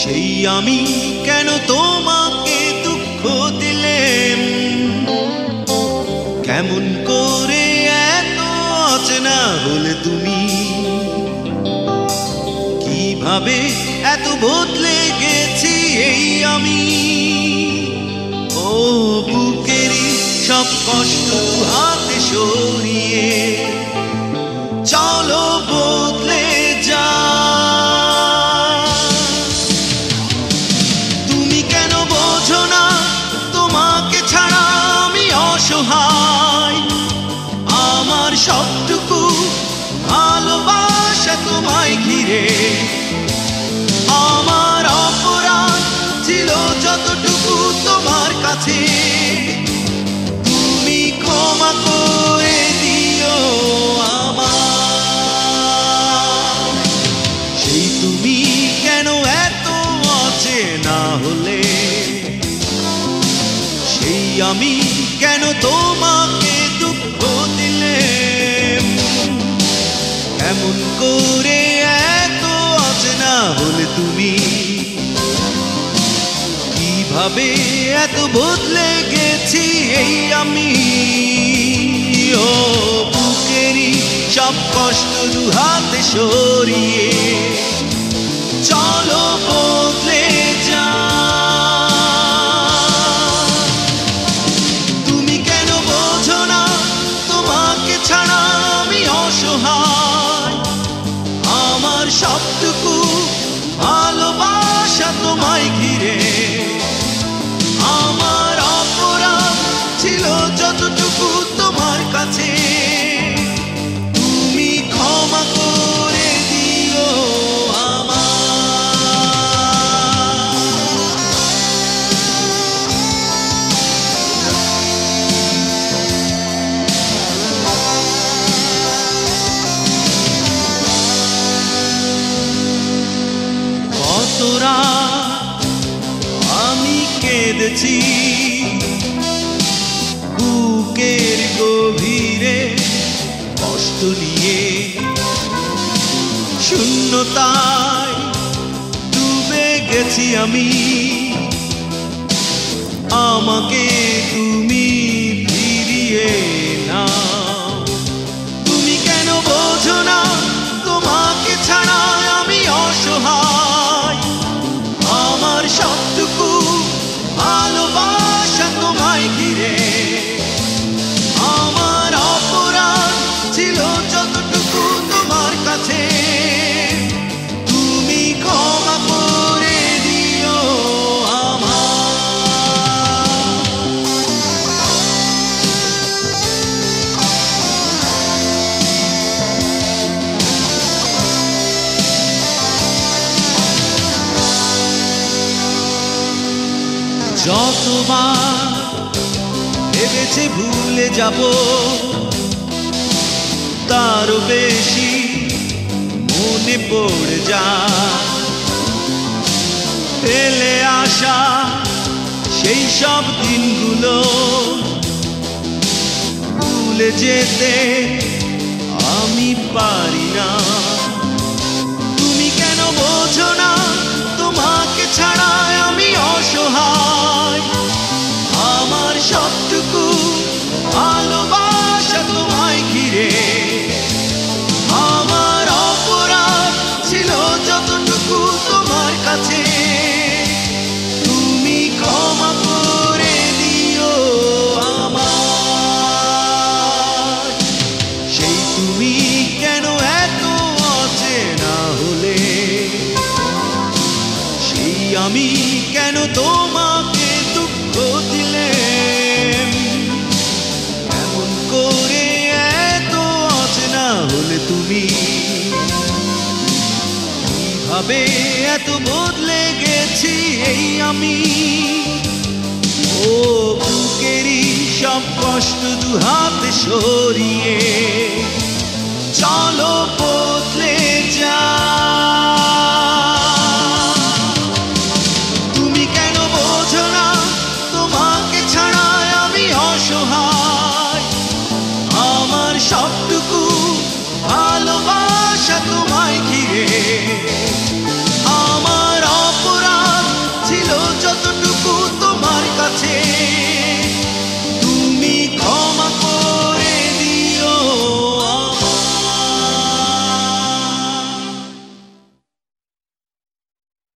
সেই আমি কেন তোমাকে দুঃখ দিলেম, কেমন করে এত অচেনা হলে তুমি, কিভাবে এত বদলে গেছি এই আমি। ও বুকেরই সব কষ্ট হাতে সরিয়ে চলো বদলে যা। তুমি কেন বোঝো না তোমাকে ছাড়া আমি অসহায়, আমার সবটুকু ভালোবাসা তোমায় ঘিরে। আমার অপরাধ ছিল যতটুকু তোমার কাছে, তুমি ক্ষমা করে দিও আমার। সেই তুমি কেন এত অচেনা হলে, সেই আমি কেন তোমাকে দুঃখ দিলেম, কেমন করে এত অচেনা হলে তুমি, কিভাবে এত বদলে গেছি এই আমি। ও বুকেরই সব কষ্ট দুহাতে সরিয়ে চলো বদলে যা। তুমি কেন বোঝো না তোমাকে ছাড়া আমি অসহায়, আমার সবটুকু ভালোবাসা তোমায় ঘিরে। আমার অপরাধ ছিল যতটুকু তোমার কাছে, তুমি ক্ষমা করে দিও আমার। কতরা আমি কেঁদেছি বুকের গভীরে কষ্ট নিয়ে, শূন্যতায় ডুবে গেছি আমি। আমাকে তুমি ফিরিয়ে নাও। তুমি কেন বোঝো না তোমাকে ছাড়া আমি অসহায়, আমার সবটুকু ভালোবাসা তোমায় ঘিরে। আমার অপরাধ ছিল যতটুকু তোমার কাছে, তুমি ক্ষমা করে দিও আমার। যতবার ভেবেছি ভুলে যাব, তারও বেশি মনে পড়ে যায় ফেলে আসা সেই সব দিনগুলো। ভুলে যেতে আমি পারি না। তুমি কেন বোঝো না তোমাকে ছাড়া আমি অসহায়, আমার সবটুকু ভালোবাসা তোমায় ঘিরে। আমার অপরাধ ছিল যতটুকু তোমার কাছে, তুমি ক্ষমা করে দিও আমার। সেই তুমি কেন এত অচেনা হলে, সেই আমি কেন তোমাকে দুঃখ দিলেম, কেমন করে এত অচেনা হলে তুমি, কিভাবে এত বদলে গেছি এই আমি। ও বুকেরই সব কষ্ট দুহাতে সরিয়ে চলো বদলে যা।